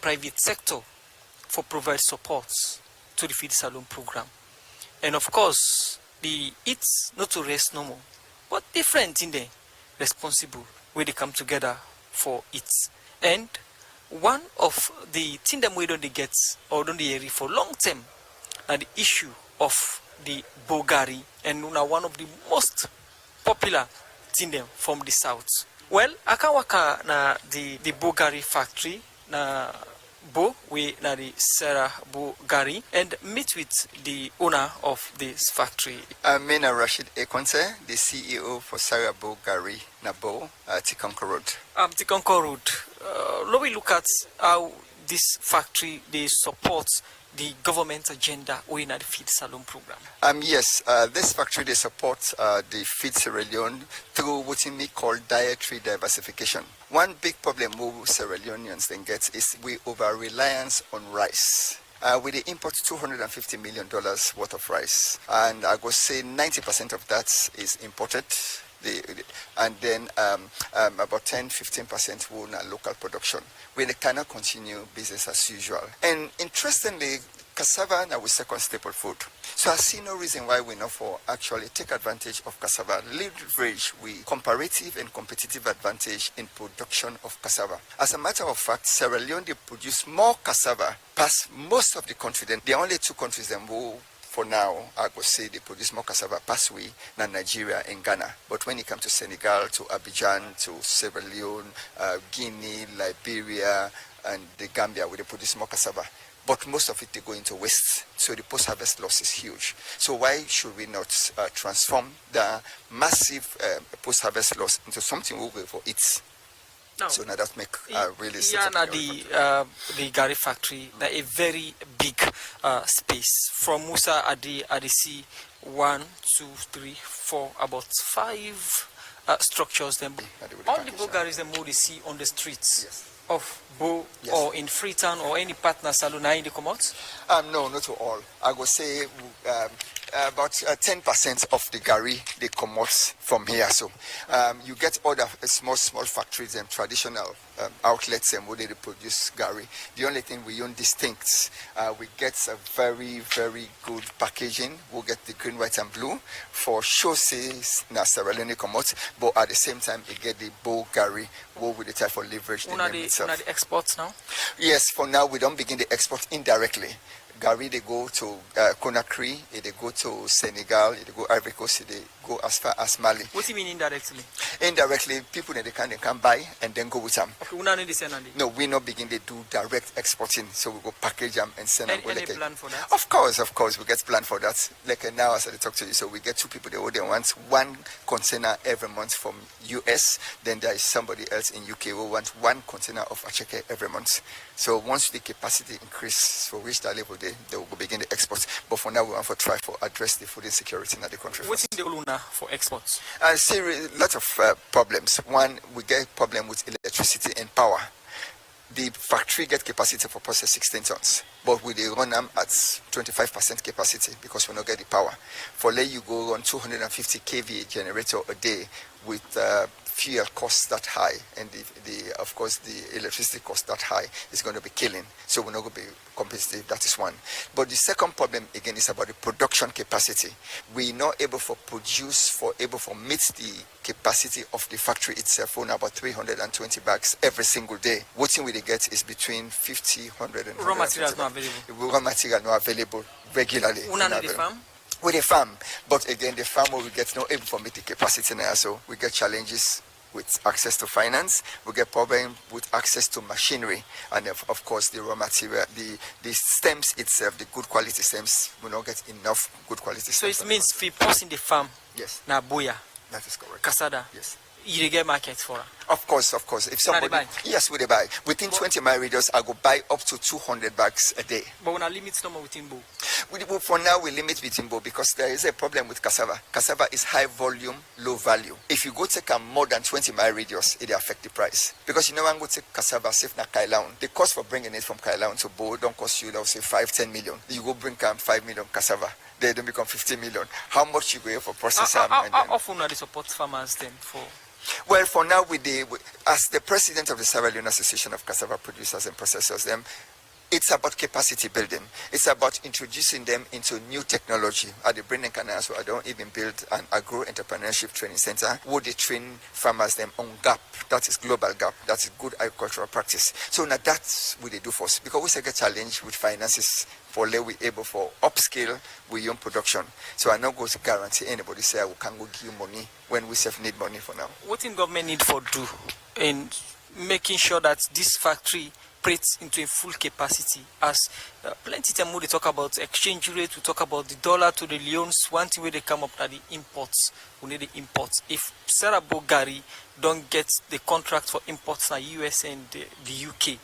private sector for provide support to the feed salon program. And of course, the it's not to rest no more, but different in the responsible where they come together for it. And one of the things that we don't get or don't hear for long term are the issue of the Bulgari, and one of the most popular thing from the south. Well, akawaka na the Bulgari factory na Bo, we na the Sarah Bulgari, and meet with the owner of this factory. I'm Rashid Ekonse, the CEO for Sarah Bulgari na Bo, Tikonko Road. Tikonko Road. Let me look at how this factory they support the government agenda in the feed salon program. Yes, this factory they support the feed Sierra Leone through what we call dietary diversification. One big problem we Sierra Leoneans then get is we over reliance on rice. We import $250 million worth of rice, and I would say 90% of that is imported. And then about 10-15% will in local production. We cannot continue business as usual. And interestingly, cassava now is second staple food. So I see no reason why we not for actually take advantage of cassava, leverage we comparative and competitive advantage in production of cassava. As a matter of fact, Sierra Leone they produce more cassava past most of the country. Then the only two countries that will for now, I would say they produce more cassava past we than Nigeria and Ghana. But when it comes to Senegal, to Abidjan, to Sierra Leone, Guinea, Liberia, and the Gambia, where they produce more cassava. But most of it they go into waste, so the post-harvest loss is huge. So why should we not transform the massive post-harvest loss into something we will for it? No. So now that make really the Gari factory a very big space from Musa at the sea 1, 2, 3, 4 about 5 structures. Then all the Bulgaris and more they see on the streets. Yes. Of Bo, yes. Or in Freetown or any partner salon in the commons? No, not to all. I would say about 10% of the Gari they come out from here. So you get other small factories and traditional outlets and where they produce Gari. The only thing we own distinct, we get a very, very good packaging. We'll get the green, white, and blue for show says na Sierra Leone come out, but at the same time we get the Bo Gari, what with the type of leverage the name itself. The exports now? Yes, for now we don't begin the export indirectly. Gari, they go to Conakry, they go to Senegal, they go Ivory Coast, they go as far as Mali. What do you mean indirectly? Indirectly, people they can buy and then go with them. Okay, no, we not begin to do direct exporting, so we go package them and send them. Any plan for that? Of course, we get plan for that. Like now as I talk to you, so we get two people they want one container every month from US, then there is somebody else in UK who wants one container of acheke every month. So once the capacity increase, so reach that level, they will begin the exports. But for now, we want to try to address the food insecurity in the country. What's in the Oluna for exports? I see a lot of problems. One, we get problem with electricity and power. The factory get capacity for process 16 tons, but we run them at 25% capacity because we don't get the power. For lay you go on 250 kVA generator a day with fuel costs that high, and the of course the electricity cost that high is going to be killing. So we're not going to be competitive. That is one. But the second problem again is about the production capacity. We're not able to meet the capacity of the factory itself on about 320 bags every single day. What thing we get is between 50, 100 and raw materials not available. Raw material not available regularly. The farm? With a farm, but again the farmer will get not able to meet the capacity now, so we get challenges with access to finance, we get problem with access to machinery, and of course the raw material, the stems itself, the good quality stems, we don't get enough good quality stems. So it means if you post in the farm, yes, na boya, that is correct. Kasada, yes. You get market for it. Of course. If somebody, yes, we buy. Within 20 mile radius, I go buy up to 200 bags a day. But when I limit no more within Bo. For now, we limit within Bo because there is a problem with cassava. Cassava is high volume, low value. If you go take a more than 20 mile radius, it affect the price. Because you know, when go take cassava, safe na Kailaun, the cost for bringing it from Kailaun to Bo don't cost you, let's say 5-10 million. You go bring 5 million cassava, they don't become 50 million. How much you go for processing? How often are they support farmers then for? Well, for now, as the president of the Sierra Leone Association of Cassava Producers and Processors, it's about capacity building. It's about introducing them into new technology. At the Brendan Canal, so I don't even build an agro-entrepreneurship training center where they train farmers them on GAP. That is global GAP. That is good agricultural practice. So now that's what they do for us. Because we say a challenge with finances for we able for upscale with young production. So I not going to guarantee anybody say we can go give you money when we self need money for now. What in government need for do in making sure that this factory operates into a full capacity? As plenty time they talk about exchange rate, we talk about the dollar to the Leones. One thing where they come up are the imports. We need the imports. If Sarah Bogari don't get the contract for imports in the US and the UK,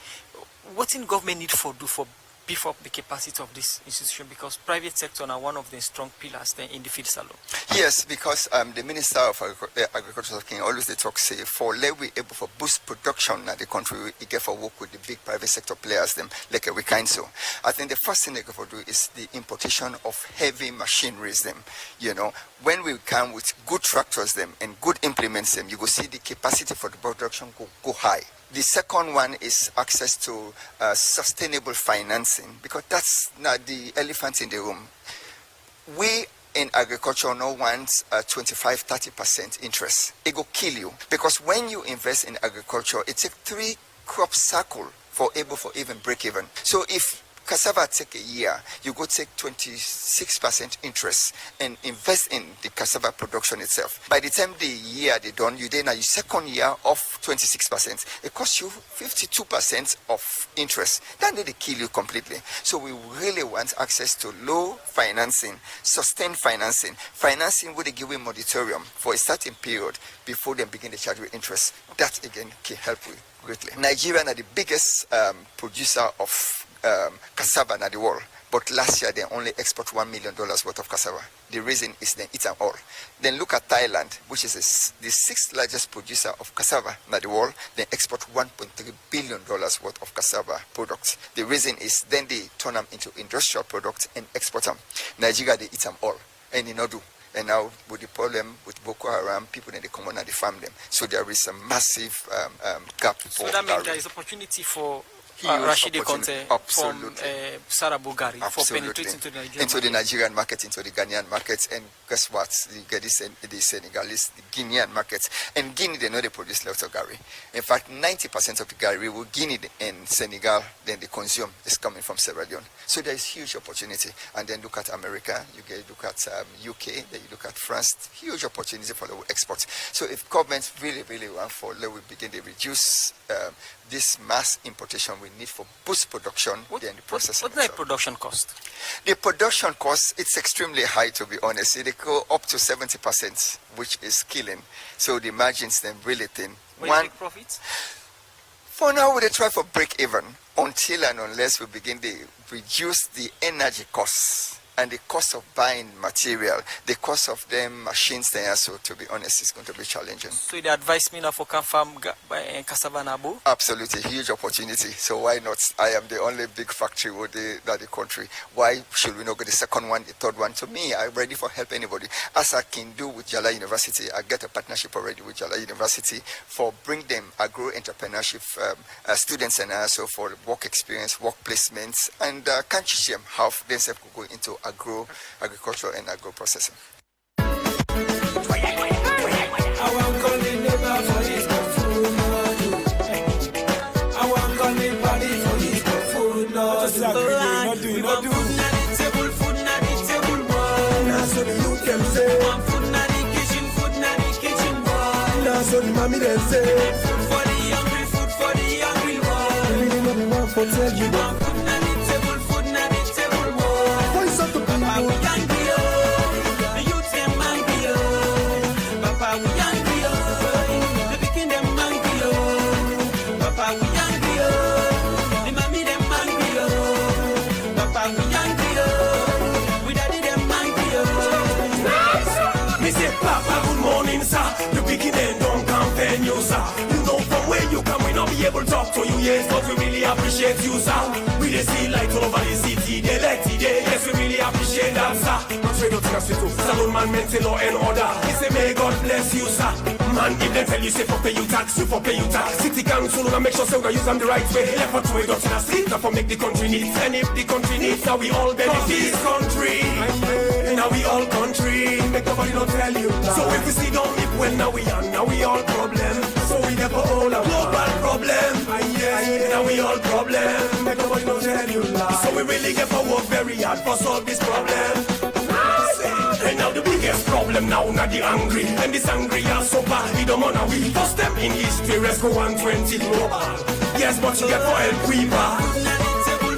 what in government need for do for beef up the capacity of this institution? Because private sector are one of the strong pillars then in the feed salon. Yes, because the Minister of Agriculture can always they talk say for let we able for boost production in the country, we get for work with the big private sector players them like we kind so. I think the first thing they go for do is the importation of heavy machineries them. You know, when we come with good tractors them and good implements them, you go see the capacity for the production go high. The second one is access to sustainable financing, because that's not the elephant in the room. We in agriculture no want 25-30% interest. It will kill you, because when you invest in agriculture, it takes 3 crop cycle for even break even. So if cassava take a year, you go take 26% interest and invest in the cassava production itself. By the time the year they done, you then your second year of 26%. It costs you 52% of interest. That need to kill you completely. So we really want access to low financing, sustained financing where they give you moratorium for a certain period before they begin to charge you interest. That again can help you greatly. Nigeria are the biggest producer of cassava in the world, but last year they only export $1 million worth of cassava. The reason is they eat them all. Then look at Thailand, which is the 6th largest producer of cassava in the world. They export $1.3 billion worth of cassava products. The reason is then they turn them into industrial products and export them. Nigeria, they eat them all, and they not do. And now with the problem with Boko Haram, people in the common and they farm them. So there is a massive gap. So that means there is opportunity for Rashidi Conte from Sarah Bogari for penetrating into the Nigerian market, into the Ghanaian market, and guess what? You get the Senegalese, the Guinean market. And Guinea, they know they produce lots of Gary. In fact, 90% of the Gary will Guinea and Senegal, then they consume, is coming from Sierra Leone. So there is huge opportunity. And then look at America, look at UK, then you look at France, huge opportunity for the export. So if governments really, really want for, let we begin to reduce this mass importation we need for boost production, then the processing. What's the production cost? The production cost, it's extremely high, to be honest. It go up to 70%, which is killing. So the margins then really thin. Make profits? For now, we try for break even until and unless we begin to reduce the energy costs and the cost of buying material, the cost of them machines there. So to be honest, it's going to be challenging. So the advice me now for can farm cassava nabo? Absolutely, huge opportunity. So why not? I am the only big factory with the country. Why should we not get the second one, the third one? To me, I'm ready for help anybody. As I can do with Jala University, I get a partnership already with Jala University for bring them agro-entrepreneurship students and also for work experience, work placements, and can teach them how themselves could go into agriculture and agro processing. Able to talk to you, yes, but we really appreciate you, sir. We just see light all over the city, they let it, yes, we really appreciate that, sir. way to take us to. Salon man maintain law and order. He say may God bless you, sir. Man, if they tell you say for pay you tax, you for pay you tax. City council gonna make sure say we gonna use them the right way. Left to way to the street, now for make the country needs. And if the country needs, now we all benefit this country. Now we all country. Make nobody not tell you. So if we see don't live well, now we all problem. So we never all a global problem. Now we all problem. Make nobody not tell you. So we really get for work very hard for solve this problem. And now the biggest problem now, not the hungry. And this hungry are so bad, we don't wanna we first them in history, let's go 120 global. Yes, but you get for help weaver.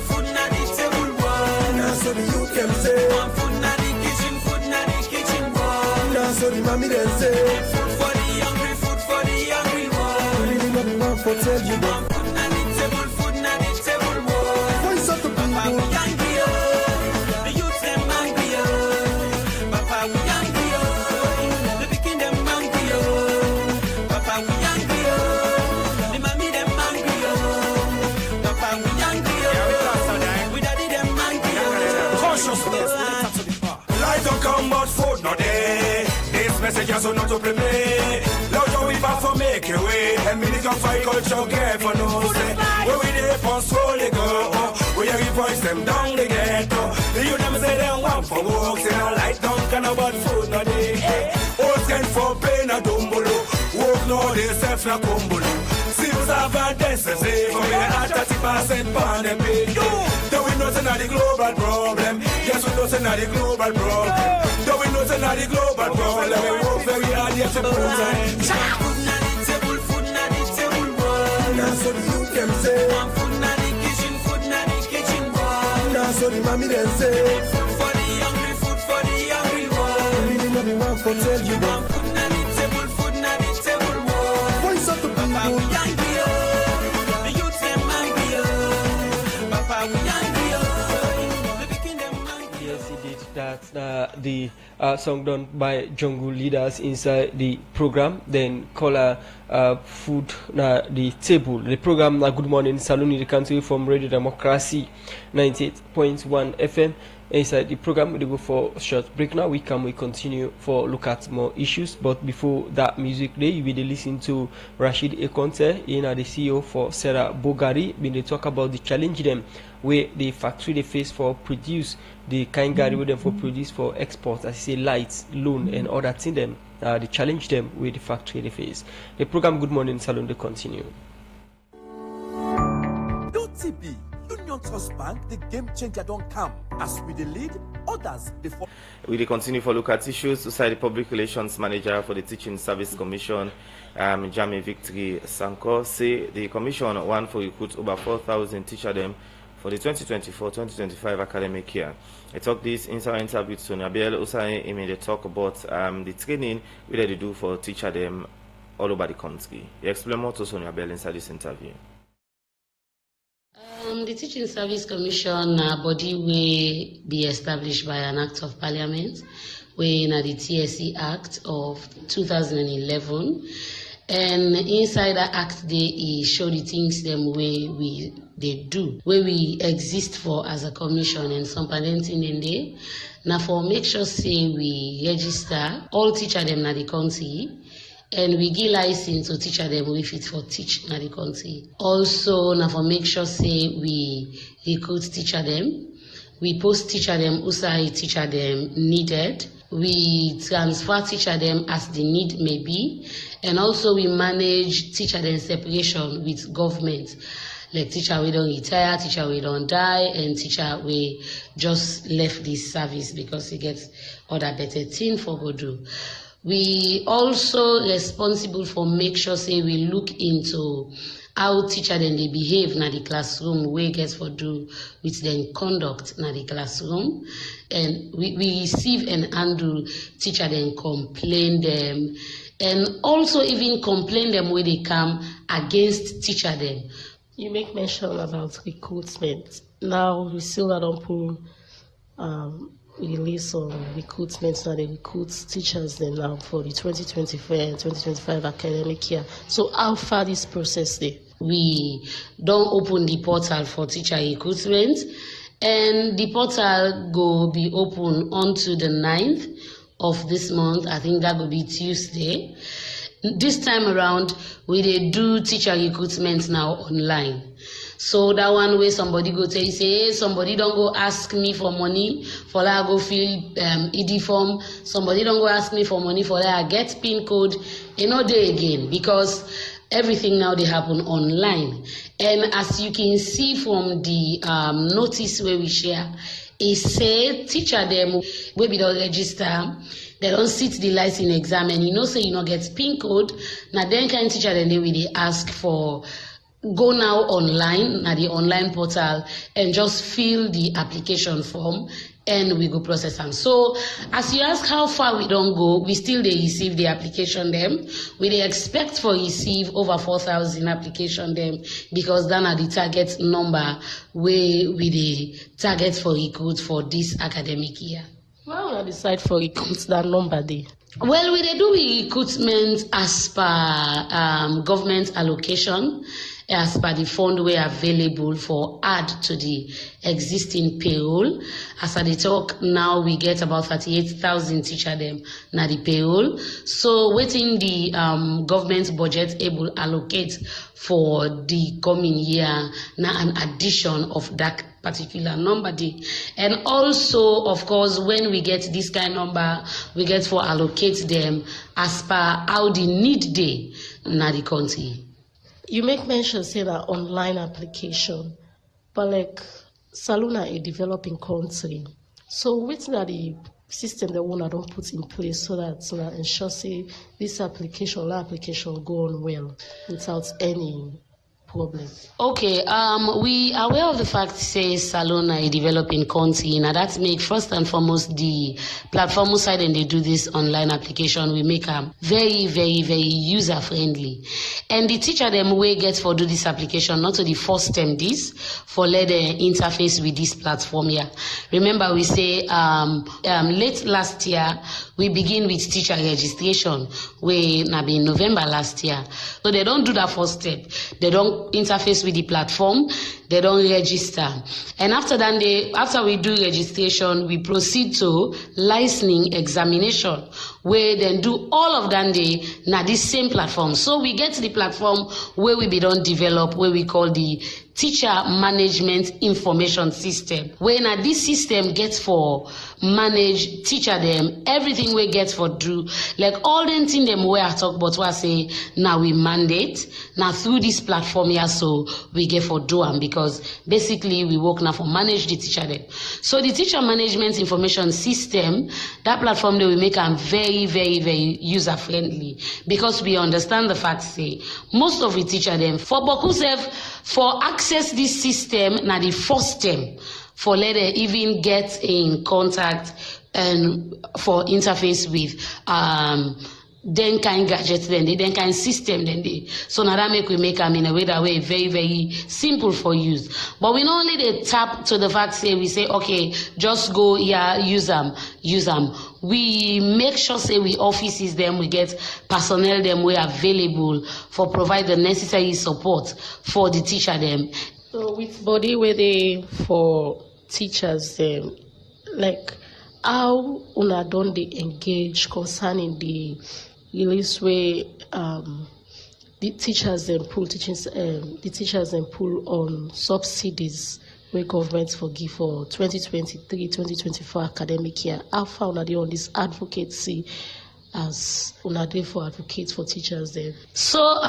Food na the table, one. Now so the youth can say, Food na the kitchen, one. now so the mommy then say, Food for the hungry, one. really not the one for tell you that. Food na the table, one. Voice of the Papa, we people. hungry, oh. The youth them hungry, oh. Papa, we hungry, oh. The pikin them hungry, oh. Papa, we hungry, oh. The mommy them hungry, oh. Papa, we hungry, oh. We daddy them hungry, oh. Consciousness, light don't come but food no day. This message has not to play. Love your we back for make your way. And minute of fight culture care for no say. Where we there for slowly go. We are voice them down the ghetto. The youth them say they want for work. Say no light don't come about food no day. All send for pain a dumbolo. Work no they self na kumbolo. Civils have a decisive. We are at 30% pan them pay. Though we know it's not the global problem. Yes, we know it's not the global problem. Though we know it's not the global problem. We work very hard yet to put time. Food na the table, one. Now so the youth them say, Food na the kitchen, one. now so the mommy then say, Food for the hungry, one. really not the one for tell you that. Food na the table, one. Voice of the Papa, we people. hungry, oh. The youth them hungry, oh. Papa, we hungry, oh. The pikin them hungry. Yes, he did. That's the song done by jungle leaders inside the program. Then call food na the table. The program na Good Morning Salon in the country from Radio Democracy 98.1 FM. Inside the program, we go for a short break now. We continue for look at more issues. But before that music day, you will listen to Rashid Ekonte, the CEO for Sarah Bogari. When they talk about the challenge them where the factory they face for produce the kind gari with them for produce for export, as I say lights, loan and other thing them. They challenge them with the factory they face. The program Good Morning Salon they continue. UTB Union Trust Bank, the game changer don't come. As we the lead, others before. We dey continue for look at issues. Society Public Relations Manager for the Teaching Service Commission, Jami Victory Sanko, say the commission want for recruit over 4,000 teacher them for the 2024-2025 academic year. I talk this inside interview with Sonia Biel. Also, I made a talk about the training we they do for teacher them all over the country. He explain more to Sonia Biel inside this interview. The Teaching Service Commission body will be established by an Act of Parliament, in the TSC Act of 2011. And inside that act, they show the things them way they do, where we exist for as a commission and some parenting in there. Now for make sure say we register all teacher them na the country. And we give license to teacher them we fit for teach na the country. Also, now for make sure say we recruit teacher them, we post teacher them, usai teacher them needed. We transfer teacher them as the need may be, and also we manage teacher them separation with government. Like teacher we don't retire, teacher we don't die, and teacher we just left this service because he gets other better thing for go do. We also responsible for make sure say we look into how teacher then they behave na the classroom, we get for do with them conduct na the classroom, and we receive and handle teacher then complain them, and also even complain them when they come against teacher them. You make mention about recruitment. Now we still don't pull release on recruitment. Now they recruit teachers then now for the 2024 and 2025 academic year. So how far this process there? We don't open the portal for teacher recruitment, And the portal go be open until the 9th of this month. I think that will be Tuesday. This time around, we dey do teacher recruitment now online. So that one way somebody go tell you, say, hey, somebody don't go ask me for money for that I go fill ED form. Somebody don't go ask me for money for that I get PIN code. Day again, because everything now they happen online. And as you can see from the notice where we share, it say teacher them wey be don register, they don't sit the license exam, and say you not get PIN code. Now then kind teacher then they will ask for go now online na the online portal and just fill the application form and we go process them. So as you ask how far we don't go, we still they receive the application them. We they expect for receive over 4,000 application them, because that are the target number where we the target for recruit for this academic year. Why would I decide for recruit that number there? Well, we they do recruitment as per government allocation, as per the fund we available for add to the existing payroll. As I talk now, we get about 38,000 teacher them na the payroll. So waiting the government budget able allocate for the coming year na an addition of that particular number day. And also, of course, when we get this kind of number, we get for allocate them as per how the need day na the country. You make mention say that online application, but like Salona a developing country. So which are the system that one don't put in place so that ensure say this application go on well without any problem? Okay, we are aware of the fact say Salona a developing country. Now that make first and foremost the platform side, and they do this online application. We make them very, very, very user friendly. And the teacher them way gets for do this application, not to the first time this for let the interface with this platform here. Remember we say late last year we begin with teacher registration, we now be in November last year. So they don't do that first step. They don't interface with the platform, they don't register. And after that, after we do registration, we proceed to licensing examination, where then do all of that day na this same platform. So we get to the platform where we be done develop, where we call the teacher management information system, where now this system gets for manage teacher them everything we get for do, like all the thing them where I talk about what I say now we mandate now through this platform here, so we get for do them, because basically we work now for manage the teacher them. So the teacher management information system, that platform that we make them very, very, very user friendly, because we understand the fact say most of the teacher them for Bokusev for access this system now the first term for later even get in contact and for interface with then kind gadgets, then kind system, so now that we make them in a way that way very, very simple for use. But we not only they tap to the fact say we say okay, just go here, use them. We make sure say we offices them, we get personnel them we available for provide the necessary support for the teacher them. So with body where they for teachers like how una don they engage concerning the release where the teachers then pull on subsidies where governments forgive for 2023-2024 academic year. How far una dey on this advocacy as una dey for advocates for teachers there? So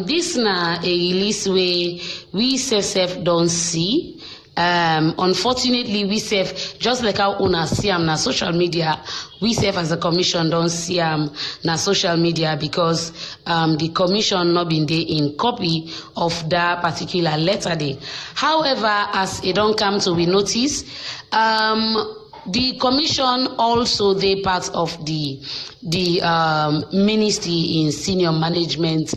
this na a release where we self don't see. Unfortunately, we self, just like how una see na social media, we self as a commission don't see na social media, because the commission not been there in copy of that particular letter day. However, as it don't come to we notice, the commission also they part of the ministry in senior management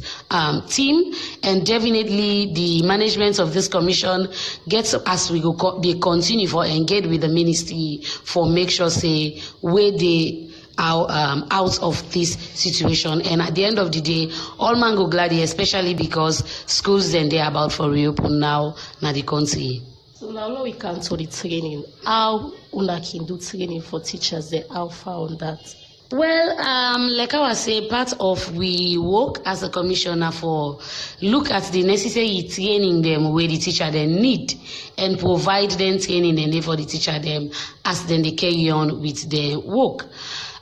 team, and definitely the management of this commission gets, as we go they continue for engage with the ministry for make sure say where they are out of this situation. And at the end of the day, all man go glad, especially because schools then they are about for reopen now na the country. So now we come to the training. How una can do training for teachers? The how far on that? Well, like I was saying, part of we work as a commissioner for look at the necessary training them where the teacher then need and provide them training and for the teacher them as then they carry on with their work.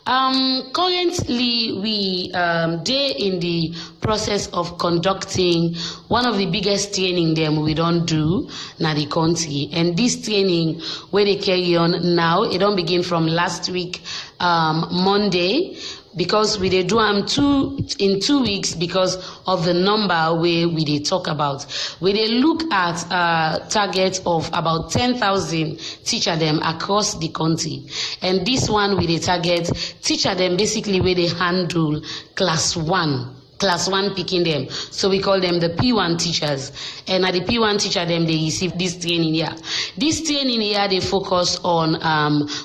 Currently, we they in the process of conducting one of the biggest training them we don't do na the country, and this training where they carry on now, it don't begin from last week Monday, because we dey do in 2 weeks because of the number where we dey talk about. We dey look at target of about 10,000 teacher them across the country, and this one we dey target teacher them basically where they handle class 1 picking them. So we call them the P1 teachers. And at the P1 teacher them, they receive this training here. This training here, they focus on,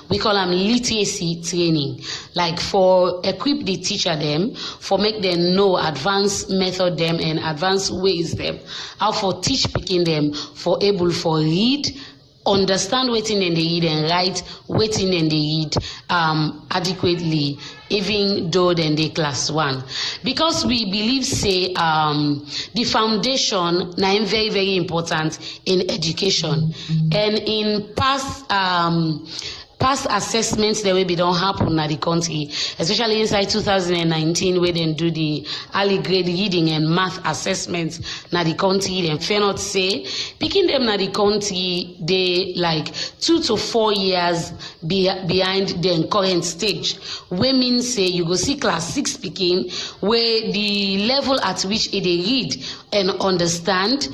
we call them literacy training. Like for equip the teacher them, for make them know advanced method them and advanced ways them, how for teach picking them, for able for read, understand waiting in the read and write waiting in the read adequately, even though then they class 1, because we believe say the foundation now very, very important in education. And in past assessments that will be don't happen at the country, especially inside 2019 where they do the early grade reading and math assessments na the country, then fair not say picking them na the country they like 2 to 4 years behind the current stage, where means say you go see class 6 picking where the level at which they read and understand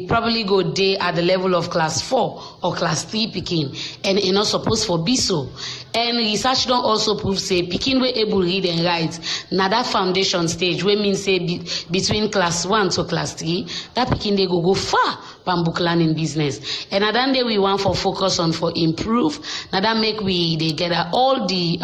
probably go day at the level of class 4 or class 3 picking, and it not supposed for be so. And research don't also prove say picking we able read and write now that foundation stage, where means say between class 1 to class 3, that picking they go far from book learning business. And at that day we want for focus on for improve. Now that make we they gather all the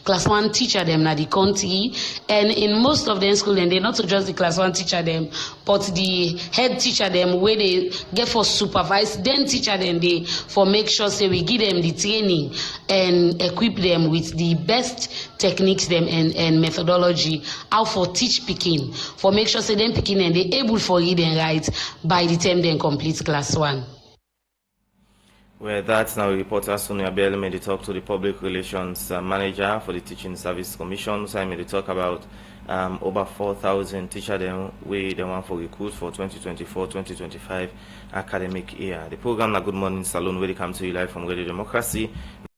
class 1 teacher them na the country, and in most of them school, and they not just the class 1 teacher them, but the head teacher them where they get for supervise then teacher them they for make sure say we give them the training and equip them with the best techniques them and methodology how for teach picking, for make sure say them picking and they able for read and write by the time they complete class 1. Well, that's now reporter Sonia Bell made the talk to the public relations manager for the Teaching Service Commission. So I made the talk about over 4,000 teachers them we the one for recruit for 2024-2025 academic year. The program na Good Morning Salon where they come to you live from Radio Democracy